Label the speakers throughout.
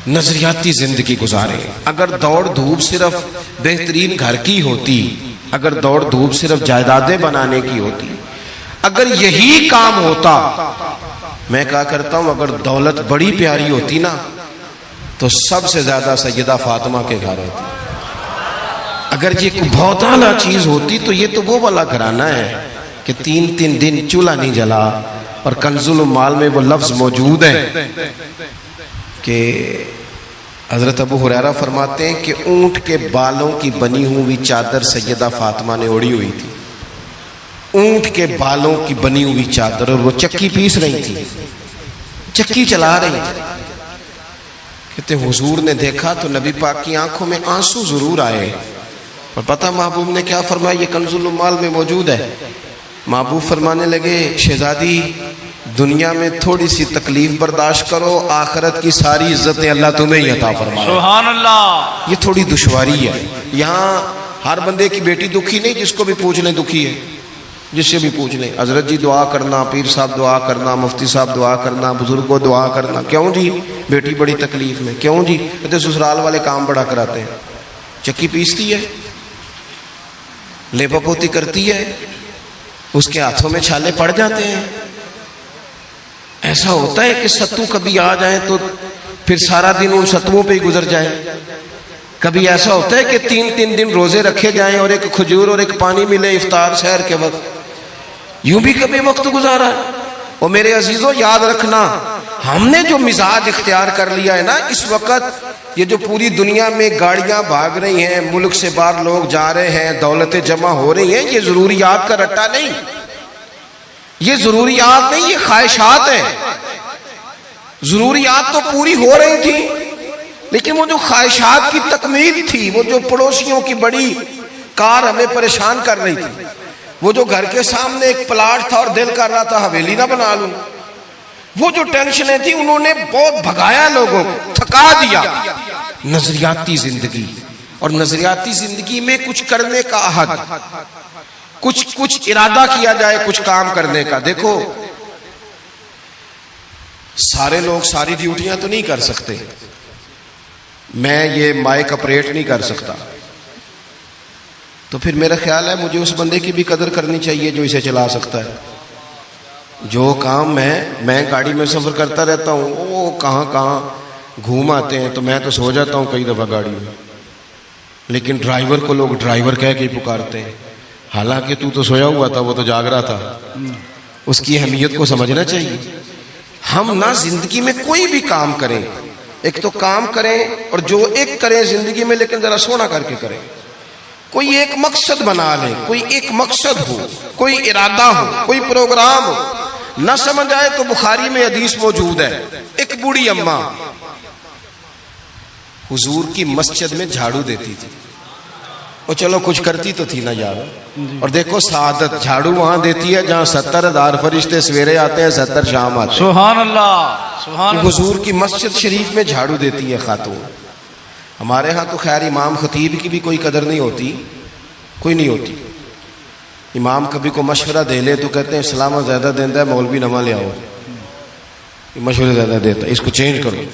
Speaker 1: نظریاتی زندگی گزارے. اگر دوڑ دھوپ صرف بہترین گھر کی ہوتی، اگر دوڑ دھوپ صرف جائیدادیں بنانے کی ہوتی، اگر یہی کام ہوتا، میں کہا کرتا ہوں اگر دولت بڑی پیاری ہوتی نا تو سب سے زیادہ سیدہ فاطمہ کے گھر ہوتی. اگر یہ بہت اعلیٰ چیز ہوتی تو یہ تو وہ والا گھرانہ ہے کہ 3 دن چولہا نہیں جلا. اور کنز المال میں وہ لفظ موجود ہے کہ حضرت ابو ہریرہ فرماتے ہیں کہ اونٹ کے بالوں کی بنی ہوئی چادر سیدہ فاطمہ نے اوڑھی ہوئی تھی. اونٹ کے بالوں کی بنی ہوئی چادر، اور وہ چکی پیس رہی تھی، چکی چلا رہی تھی. کہتے حضور نے دیکھا تو نبی پاک کی آنکھوں میں آنسو ضرور آئے. اور پتہ محبوب نے کیا فرمایا؟ یہ کنز المال میں موجود ہے. محبوب فرمانے لگے شہزادی دنیا میں تھوڑی سی تکلیف برداشت کرو، آخرت کی ساری عزتیں اللہ تمہیں ہی عطا فرمائے.
Speaker 2: سبحان اللہ.
Speaker 1: یہ تھوڑی دشواری ہے. یہاں ہر بندے کی بیٹی دکھی نہیں، جس کو بھی پوچھ لیں دکھی ہے، جس سے بھی پوچھ لیں. حضرت جی دعا کرنا، پیر صاحب دعا کرنا، مفتی صاحب دعا کرنا، بزرگوں دعا کرنا. کیوں جی؟ بیٹی بڑی تکلیف میں. کیوں جی؟ کہتے سسرال والے کام بڑا کراتے ہیں. چکی پیستی ہے، لیپا پوتی کرتی ہے، اس کے ہاتھوں میں چھالے پڑ جاتے ہیں. ایسا ہوتا ہے کہ ستو کبھی آ جائیں تو پھر سارا دن ان ستوؤں پہ ہی گزر جائے. کبھی ایسا ہوتا ہے کہ 3 دن روزے رکھے جائیں اور ایک کھجور اور ایک پانی ملے افطار سحر کے وقت. یوں بھی کبھی وقت گزارا ہے. اور میرے عزیزوں یاد رکھنا، ہم نے جو مزاج اختیار کر لیا ہے نا اس وقت، یہ جو پوری دنیا میں گاڑیاں بھاگ رہی ہیں، ملک سے باہر لوگ جا رہے ہیں، دولتیں جمع ہو رہی ہیں، یہ ضروریات کا رٹا نہیں، یہ ضروریات نہیں، یہ خواہشات ہیں. ضروریات تو پوری ہو رہی تھی لیکن وہ جو خواہشات کی تکمیل تھی، وہ جو پڑوسیوں کی بڑی کار ہمیں پریشان کر رہی تھی، وہ جو گھر کے سامنے ایک پلاٹ تھا اور دل کر رہا تھا حویلی نہ بنا لوں، وہ جو ٹینشنیں تھی انہوں نے بہت بھگایا، لوگوں کو تھکا دیا. نظریاتی زندگی، اور نظریاتی زندگی میں کچھ کرنے کا عہد، کچھ ارادہ کیا جائے کچھ کام کرنے کا. دیکھو سارے لوگ ساری ڈیوٹیاں تو نہیں کر سکتے. میں یہ مائک اپریٹ نہیں کر سکتا، تو پھر میرا خیال ہے مجھے اس بندے کی بھی قدر کرنی چاہیے جو اسے چلا سکتا ہے. جو کام میں گاڑی میں سفر کرتا رہتا ہوں، وہ کہاں گھوم آتے ہیں تو میں تو سو جاتا ہوں کئی دفعہ گاڑی میں، لیکن ڈرائیور کو لوگ ڈرائیور کہہ کے پکارتے ہیں، حالانکہ تو سویا ہوا تھا، وہ تو جاگ رہا تھا. اس کی اہمیت کو سمجھنا چاہیے. ہم نہ زندگی میں کوئی بھی کام کریں، ایک تو کام کریں اور جو ایک کریں زندگی میں، لیکن ذرا سونا کر کے کریں. کوئی ایک مقصد بنا لیں، کوئی ایک مقصد ہو، کوئی ارادہ ہو، کوئی پروگرام ہو. نہ سمجھ آئے تو بخاری میں حدیث موجود ہے، ایک بوڑھی اماں حضور کی مسجد میں جھاڑو دیتی تھی. اور چلو کچھ کرتی تو تھی نا یار. اور دیکھو سعادت، جھاڑو وہاں دیتی ہے جہاں 70,000 فرشتے سویرے آتے ہیں، 70 شام آتے ہیں.
Speaker 2: سبحان اللہ، سبحان اللہ.
Speaker 1: حضور کی مسجد شریف میں جھاڑو دیتی ہے خاتون. ہمارے ہاں تو خیر امام خطیب کی بھی کوئی قدر نہیں ہوتی، کوئی نہیں ہوتی. امام کبھی کو مشورہ دے لے تو کہتے ہیں اسلام زیادہ دیتا ہے، مولوی نواں لے آؤ، یہ مشورے زیادہ دیتا ہے، اس کو چینج کرو.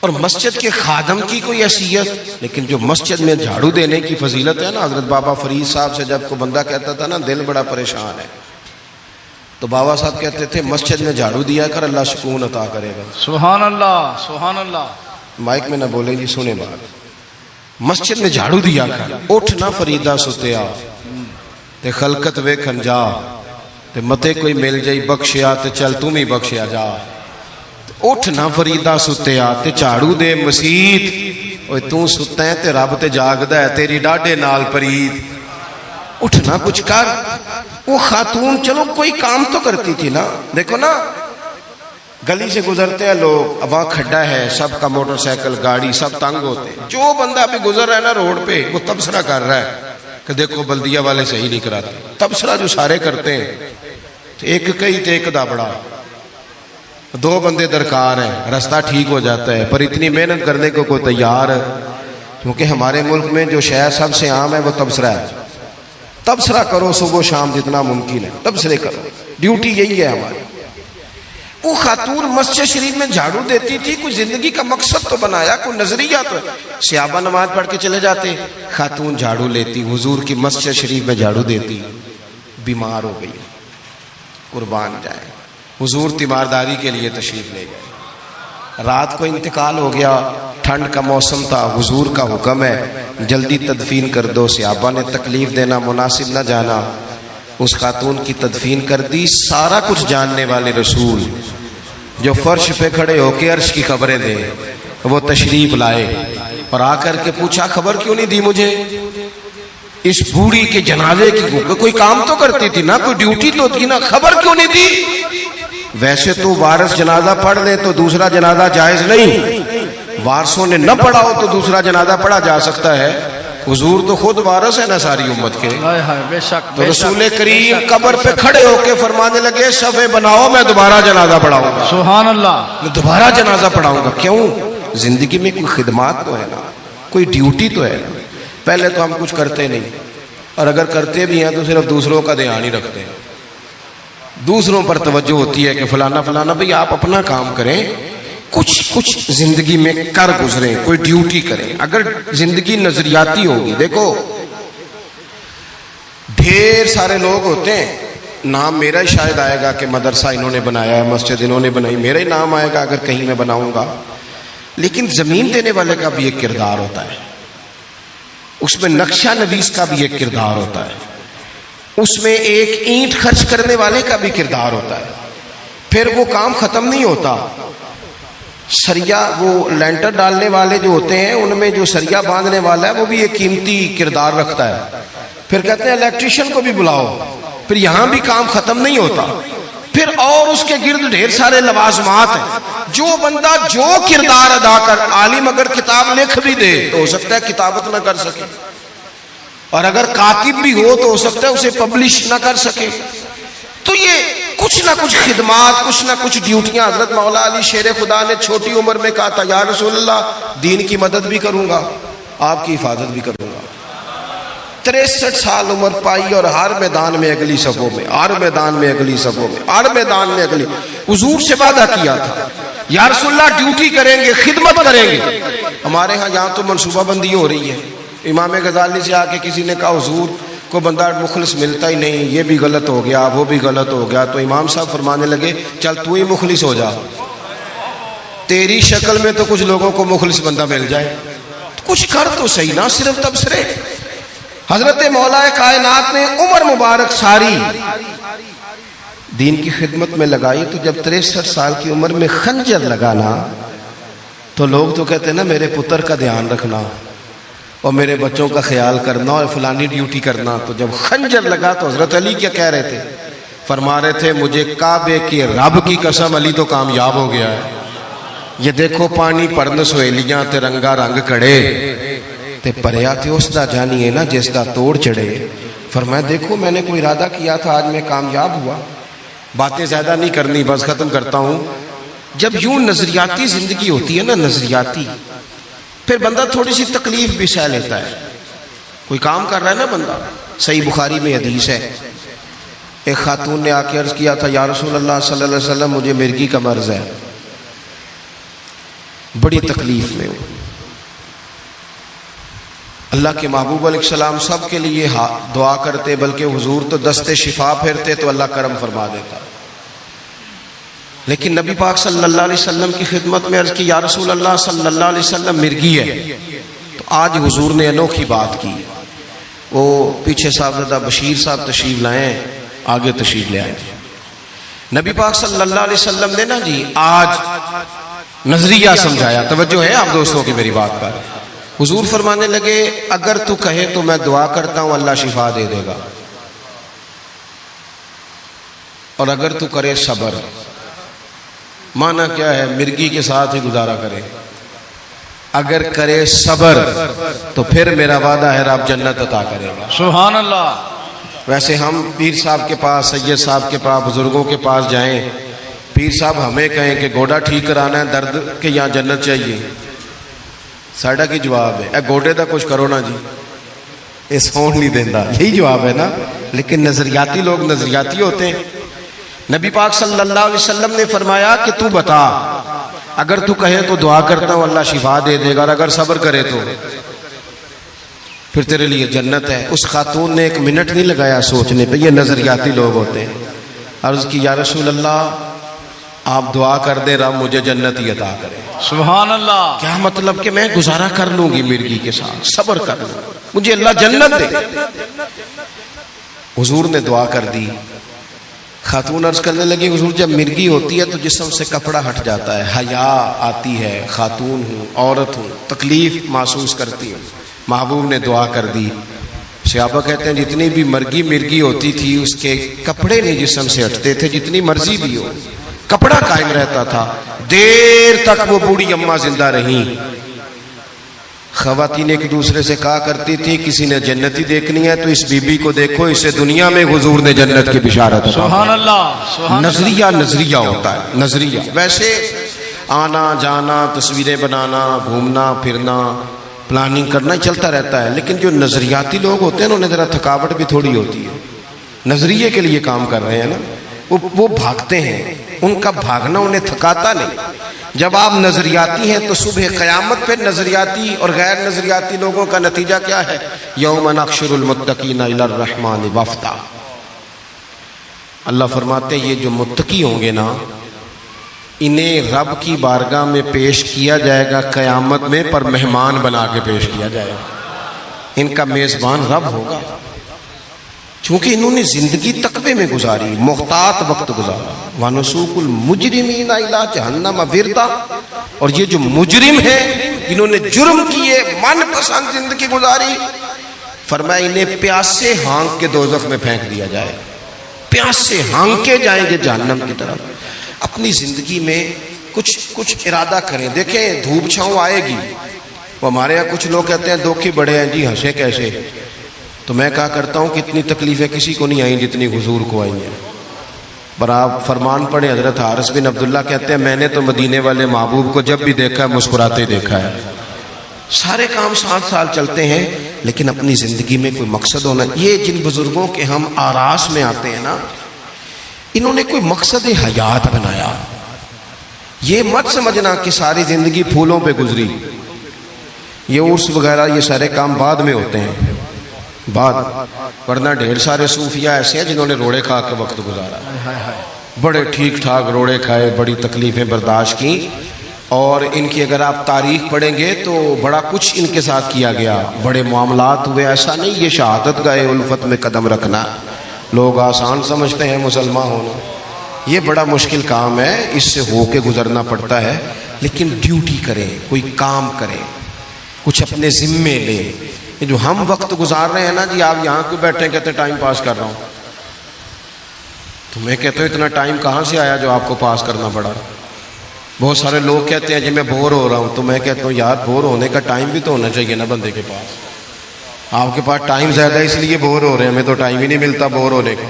Speaker 1: اور مسجد کے خادم کی کوئی حیثیت، لیکن جو مسجد میں جھاڑو دینے کی فضیلت ہے نا. حضرت بابا فرید صاحب سے جب کو بندہ کہتا تھا نا دل بڑا پریشان ہے، تو بابا صاحب کہتے تھے مسجد میں جھاڑو دیا کر، اللہ سکون عطا کرے گا.
Speaker 2: سبحان اللہ، سبحان اللہ.
Speaker 1: مائک میں نہ بولیں جی، سنیں بات. مسجد میں جھاڑو دیا کر. اٹھ نہ فریدا ستیا تے خلقت ویکھن جا، تے متے کوئی مل جائی بخشیا تے چل تم ہی بخشیا جا. اٹھ نہ فریدا ستیا تے جھاڑو دے مسیت، اوے تو ستا ہے تے رب تے جاگدا ہے، تیری ڈاڈے نال پرید. اٹھ نہ کچھ کر. وہ خاتون چلو کوئی کام تو کرتی تھی نا. دیکھو نا گلی سے گزرتے ہیں لوگ، اب وہاں کھڈا ہے، سب کا موٹر سائیکل گاڑی سب تنگ ہوتے ہیں. جو بندہ بھی گزر رہا ہے نا روڈ پہ، وہ تبصرہ کر رہا ہے کہ دیکھو بلدیہ والے صحیح نہیں کراتے. تبصرہ جو سارے کرتے ہیں، ایک کئی تے ایک دا بڑا، 2 بندے درکار ہیں، رستہ ٹھیک ہو جاتا ہے. پر اتنی محنت کرنے کو کوئی تیار ہے؟ کیونکہ ہمارے ملک میں جو شے سب سے عام ہے وہ تبصرہ ہے. تبصرہ کرو صبح و شام جتنا ممکن ہے، تبصرے کرو، ڈیوٹی یہی ہے ہماری. وہ خاتون مسجد شریف میں جھاڑو دیتی تھی، کوئی زندگی کا مقصد تو بنایا، کوئی نظریہ تو ہے۔ صحابہ نماز پڑھ کے چلے جاتے، خاتون جھاڑو لیتی، حضور کی مسجد شریف میں جھاڑو دیتی، بیمار ہو گئی، قربان جائے، حضور تیمارداری کے لیے تشریف لے گئے، رات کو انتقال ہو گیا، ٹھنڈ کا موسم تھا، حضور کا حکم ہے جلدی تدفین کر دو، صحابہ نے تکلیف دینا مناسب نہ جانا، اس خاتون کی تدفین کر دی۔ سارا کچھ جاننے والے رسول جو فرش پہ کھڑے ہو کے عرش کی خبریں دیں، وہ تشریف لائے اور آ کر کے پوچھا خبر کیوں نہیں دی مجھے اس بوڑھی کے جنازے کی؟ کوئی کام تو کرتی تھی نا، کوئی ڈیوٹی تو تھی نا، خبر کیوں نہیں دی؟ ویسے تو وارث جنازہ پڑھ لے تو دوسرا جنازہ جائز نہیں، وارثوں نے نہ پڑھا ہو تو دوسرا جنازہ پڑھا جا سکتا ہے، حضور تو خود وارث ہے نا ساری امت کے۔
Speaker 2: ہائے ہائے، بے شک
Speaker 1: تو رسول کریم قبر پہ کھڑے ہو کے فرمانے لگے صفے بناؤ، میں دوبارہ جنازہ پڑھاؤں گا،
Speaker 2: سبحان اللہ،
Speaker 1: میں دوبارہ جنازہ پڑھاؤں گا۔ کیوں؟ زندگی میں کوئی خدمات تو ہے نا، کوئی ڈیوٹی تو ہے نا۔ پہلے تو ہم کچھ کرتے نہیں، اور اگر کرتے بھی ہیں تو صرف دوسروں کا دھیان ہی رکھتے ہیں، دوسروں پر توجہ ہوتی ہے کہ فلانا فلانا۔ بھئی آپ اپنا کام کریں، کچھ زندگی میں کر گزریں، کوئی ڈیوٹی کریں۔ اگر زندگی نظریاتی ہوگی، دیکھو ڈھیر سارے لوگ ہوتے ہیں، نام میرا ہی شاید آئے گا کہ مدرسہ انہوں نے بنایا ہے، مسجد انہوں نے بنائی، میرا ہی نام آئے گا اگر کہیں میں بناؤں گا، لیکن زمین دینے والے کا بھی ایک کردار ہوتا ہے، اس میں نقشہ نویس کا بھی ایک کردار ہوتا ہے، اس میں ایک اینٹ خرچ کرنے والے کا بھی کردار ہوتا ہے۔ پھر وہ کام ختم نہیں ہوتا، سریا وہ لینٹر ڈالنے والے جو ہوتے ہیں ان میں جو سریا باندھنے والا ہے وہ بھی ایک قیمتی کردار رکھتا ہے۔ پھر کہتے ہیں الیکٹریشین کو بھی بلاؤ، پھر یہاں بھی کام ختم نہیں ہوتا، پھر اور اس کے گرد ڈھیر سارے لوازمات ہیں۔ جو بندہ جو کردار ادا کر، عالم اگر کتاب لکھ بھی دے تو ہو سکتا ہے کتابت نہ کر سکے، اور اگر کاتب بھی ہو تو ہو سکتا ہے اسے پبلش نہ کر سکے۔ تو یہ کچھ نہ کچھ خدمات، کچھ نہ کچھ ڈیوٹیاں۔ حضرت مولا علی شیر خدا نے چھوٹی عمر میں کہا تھا یا رسول اللہ دین کی مدد بھی کروں گا، آپ کی حفاظت بھی کروں گا۔ 63 سال عمر پائی اور ہر میدان میں اگلی صفوں میں، ہر میدان میں اگلی صفوں میں، ہر میدان میں اگلی۔ حضور سے وعدہ کیا تھا یا رسول اللہ ڈیوٹی کریں گے، خدمت کریں گے۔ ہمارے ہاں یہاں تو منصوبہ بندی ہو رہی ہے، امام غزالی سے آ کے کسی نے کہا حضور کو بندہ مخلص ملتا ہی نہیں، یہ بھی غلط ہو گیا وہ بھی غلط ہو گیا، تو امام صاحب فرمانے لگے چل تو ہی مخلص ہو جا، تیری شکل میں تو کچھ لوگوں کو مخلص بندہ مل جائے، کچھ کر تو صحیح نہ صرف تبصرے۔ حضرت مولا کائنات نے عمر مبارک ساری دین کی خدمت میں لگائی، تو جب 63 سال کی عمر میں خنجر لگانا تو لوگ تو کہتے ہیں نا میرے پتر کا دھیان رکھنا اور میرے بچوں کا خیال کرنا اور فلانی ڈیوٹی کرنا۔ تو جب خنجر لگا تو حضرت علی کیا کہہ رہے تھے؟ فرما رہے تھے مجھے کعبے کے رب کی قسم علی تو کامیاب ہو گیا ہے، یہ دیکھو پانی پرن سہیلیاں تے رنگا رنگ کڑے تے پریا تے اس دا جانیے نا جس دا توڑ چڑھے۔ فرمایا دیکھو میں نے کوئی ارادہ کیا تھا، آج میں کامیاب ہوا۔ باتیں زیادہ نہیں کرنی، بس ختم کرتا ہوں۔ جب یوں نظریاتی زندگی ہوتی ہے نا، نظریاتی، پھر بندہ تھوڑی سی تکلیف بھی سہ لیتا ہے۔ کوئی کام کر رہا ہے نا بندہ، صحیح بخاری میں حدیث ہے، ایک خاتون نے آ کے عرض کیا تھا یا رسول اللہ صلی اللہ علیہ وسلم مجھے مرگی کا مرض ہے، بڑی تکلیف میں ہوں۔ اللہ کے محبوب علیہ السلام سب کے لیے دعا کرتے، بلکہ حضور تو دست شفا پھیرتے تو اللہ کرم فرما دیتا، لیکن نبی پاک صلی اللہ علیہ وسلم کی خدمت میں عرض کی یا رسول اللہ صلی اللہ علیہ وسلم مرگی ہے۔ تو آج حضور نے انوکھی بات کی، وہ پیچھے صاحبزادہ بشیر صاحب تشریف لائیں، آگے تشریف لے آئے تھے۔ نبی پاک صلی اللہ علیہ وسلم نے نا جی آج نظریہ سمجھایا، توجہ ہے آپ دوستوں کی میری بات پر۔ حضور فرمانے لگے اگر تو کہے تو میں دعا کرتا ہوں اللہ شفا دے دے گا، اور اگر تو کرے صبر، معنی کیا ہے؟ مرگی کے ساتھ ہی گزارا کرے، اگر کرے صبر تو پھر میرا وعدہ ہے رب جنت عطا کرے گا۔
Speaker 2: سبحان اللہ۔
Speaker 1: ویسے ہم پیر صاحب کے پاس، سید صاحب کے پاس، بزرگوں کے پاس جائیں، پیر صاحب ہمیں کہیں کہ گوڑا ٹھیک کرانا ہے درد کے یہاں جنت چاہیے، ساڑھا کی جواب ہے اے گوڑے دا کچھ کرو نا جی، اس ہون نہیں دینا، یہی جواب ہے نا۔ لیکن نظریاتی لوگ نظریاتی ہوتے ہیں۔ نبی پاک صلی اللہ علیہ وسلم نے فرمایا کہ تو بتا، اگر تو کہے تو دعا کرتا ہوں اللہ شفا دے دے گا، اور اگر صبر کرے تو پھر تیرے لیے جنت ہے۔ اس خاتون نے 1 منٹ نہیں لگایا سوچنے پہ، یہ نظریاتی لوگ ہوتے ہیں۔ عرض کی یا رسول اللہ آپ دعا کر دیں رب مجھے جنت ہی عطا کرے۔
Speaker 2: سبحان اللہ۔
Speaker 1: کیا مطلب کہ میں گزارا کر لوں گی مرغی کے ساتھ، صبر کر لوں، مجھے اللہ جنت دے۔ حضور نے دعا کر دی۔ خاتون عرض کرنے لگی حضور جب مرغی ہوتی ہے تو جسم سے کپڑا ہٹ جاتا ہے، حیا آتی ہے، خاتون ہوں، عورت ہوں، تکلیف محسوس کرتی ہوں۔ محبوب نے دعا کر دی۔ صحابہ کہتے ہیں جتنی بھی مرغی ہوتی تھی اس کے کپڑے نہیں جسم سے ہٹتے تھے، جتنی مرضی بھی ہو کپڑا قائم رہتا تھا۔ دیر تک وہ بوڑھی اماں زندہ رہیں۔ خواتین ایک دوسرے سے کہا کرتی تھی کسی نے جنتی دیکھنی ہے تو اس بی بی کو دیکھو، اسے دنیا میں حضور نے جنت کی بشارت دی۔
Speaker 2: سبحان اللہ۔
Speaker 1: نظریہ ہوتا ہے، نظریہ۔ ویسے آنا جانا، تصویریں بنانا، گھومنا پھرنا، پلاننگ کرنا چلتا رہتا ہے، لیکن جو نظریاتی لوگ ہوتے ہیں انہیں ذرا تھکاوٹ بھی تھوڑی ہوتی ہے۔ نظریے کے لیے کام کر رہے ہیں نا، وہ بھاگتے ہیں، ان کا بھاگنا انہیں تھکاتا نہیں۔ جب آپ نظریاتی ہیں تو صبح قیامت پہ نظریاتی اور غیر نظریاتی لوگوں کا نتیجہ کیا ہے؟ یوم نحشر المتقین الی الرحمن وفدا۔ اللہ فرماتے ہیں یہ جو متقی ہوں گے نا انہیں رب کی بارگاہ میں پیش کیا جائے گا قیامت میں، پر مہمان بنا کے پیش کیا جائے گا۔ ان کا میزبان رب ہوگا، چونکہ انہوں نے زندگی تقوی میں گزاری، محتاط وقت گزارا۔ وَنُسُوقُ الْمُجْرِمِينَ إِلَىٰ جَهَنَّمَ وِرْدًا۔ اور یہ جو مجرم ہیں انہوں نے جرم کیے، من پسند زندگی گزاری، فرمایا انہیں پیاسے ہانک کے دوزخ میں پھینک دیا جائے، پیاسے ہانکے جائیں گے جہنم کی طرف۔ اپنی زندگی میں کچھ ارادہ کریں۔ دیکھیں دھوپ چھاؤں آئے گی، وہ ہمارے یہاں کچھ لوگ کہتے ہیں دکھی بڑے ہیں جی، ہنسے کیسے؟ تو میں کہا کرتا ہوں کہ اتنی تکلیفیں کسی کو نہیں آئیں جتنی حضور کو آئی ہیں۔ پر آپ فرمان پڑھیں، حضرت حارث بن عبداللہ کہتے ہیں میں نے تو مدینے والے محبوب کو جب بھی دیکھا ہے مسکراتے دیکھا ہے۔ سارے کام 7 سال چلتے ہیں لیکن اپنی زندگی میں کوئی مقصد ہونا۔ یہ جن بزرگوں کے ہم آراس میں آتے ہیں نا، انہوں نے کوئی مقصد حیات بنایا۔ یہ مت سمجھنا کہ ساری زندگی پھولوں پہ گزری، یہ عرس وغیرہ یہ سارے کام بعد میں ہوتے ہیں، بعد، ورنہ ڈھیر سارے صوفیاء ایسے ہیں جنہوں نے روڑے کھا کے وقت گزارا، بڑے ٹھیک ٹھاک روڑے کھائے، بڑی تکلیفیں برداشت کی، اور ان کی اگر آپ تاریخ پڑھیں گے تو بڑا کچھ ان کے ساتھ کیا گیا، بڑے معاملات ہوئے۔ ایسا نہیں یہ شہادت گاہ الفت میں قدم رکھنا لوگ آسان سمجھتے ہیں مسلمان ہونا، یہ بڑا مشکل کام ہے، اس سے ہو کے گزرنا پڑتا ہے۔ لیکن ڈیوٹی کریں، کوئی کام کریں، کچھ اپنے ذمے لیں۔ یہ جو ہم وقت گزار رہے ہیں نا جی، آپ یہاں کیوں بیٹھے کہتے ٹائم پاس کر رہا ہوں، تو میں کہتا ہوں اتنا ٹائم کہاں سے آیا جو آپ کو پاس کرنا پڑا؟ بہت سارے لوگ کہتے ہیں جی میں بور ہو رہا ہوں، تو میں کہتا ہوں یار بور ہونے کا ٹائم بھی تو ہونا چاہیے نا بندے کے پاس۔ آپ کے پاس ٹائم زیادہ ہے اس لیے بور ہو رہے ہیں، ہمیں تو ٹائم ہی نہیں ملتا بور ہونے کا۔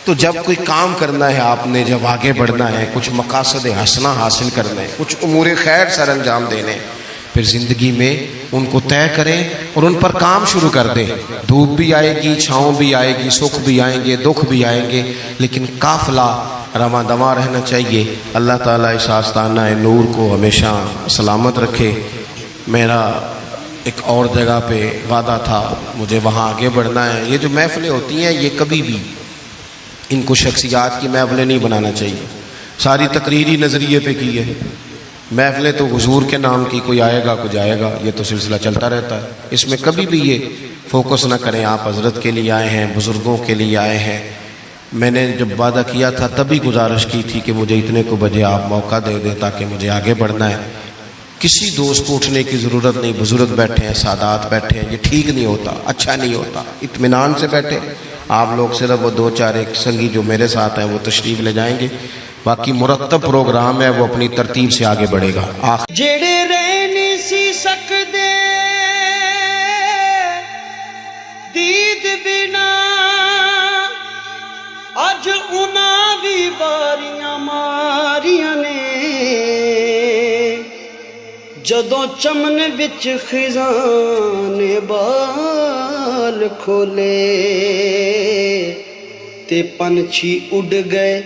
Speaker 1: تو جب کوئی کام کرنا ہے آپ نے، جب آگے بڑھنا ہے، کچھ مقاصد حسنہ حاصل کرنا ہے، کچھ امور خیر سر انجام دینے، پھر زندگی میں ان کو طے کریں اور ان پر کام شروع کر دیں۔ دھوپ بھی آئے گی، چھاؤں بھی آئے گی، سکھ بھی آئیں گے، دکھ بھی آئیں گے، لیکن قافلہ رواں دواں رہنا چاہیے۔ اللہ تعالیٰ اس آستانہ نور کو ہمیشہ سلامت رکھے۔ میرا ایک اور جگہ پہ وعدہ تھا، مجھے وہاں آگے بڑھنا ہے۔ یہ جو محفلیں ہوتی ہیں یہ کبھی بھی ان کو شخصیات کی محفلیں نہیں بنانا چاہیے، ساری تقریری نظریے پہ کی ہے۔ محفلیں تو حضور کے نام کی، کوئی آئے گا کوئی جائے گا، یہ تو سلسلہ چلتا رہتا ہے، اس میں کبھی بھی یہ فوکس نہ کریں۔ آپ حضرت کے لیے آئے ہیں، بزرگوں کے لیے آئے ہیں۔ میں نے جب وعدہ کیا تھا تبھی گزارش کی تھی کہ مجھے اتنے کو بجے آپ موقع دے دیں تاکہ مجھے آگے بڑھنا ہے۔ کسی دوست کو اٹھنے کی ضرورت نہیں، بزرگ بیٹھے ہیں، سادات بیٹھے ہیں، یہ ٹھیک نہیں ہوتا، اچھا نہیں ہوتا۔ اطمینان سے بیٹھے آپ لوگ، صرف وہ 2-4 ایک سنگی جو میرے ساتھ ہیں وہ تشریف لے جائیں گے، باقی مرتب پروگرام ہے وہ اپنی ترتیب سے آگے بڑھے گا۔
Speaker 3: جڑے رہ نہیں سی سکدے دید بنا، اج انہاں بھی باریاں ماریاں نے، جدوں چمن وچ خزاں نے بال کھولے تے پنچھی اڑ گئے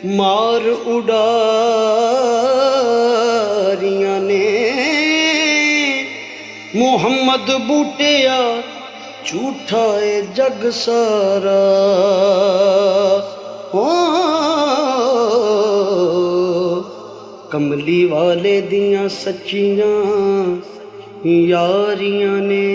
Speaker 3: ਮਾਰ ਉਡਾਰੀਆਂ ਨੇ ਮੁਹੰਮਦ ਬੂਟਿਆ ਝੂਠਾ ਏ ਜਗ ਸਾਰਾ ਹੋ ਕਮਲੀ ਵਾਲੇ ਦੀਆਂ ਸੱਚੀਆਂ ਯਾਰੀਆਂ ਨੇ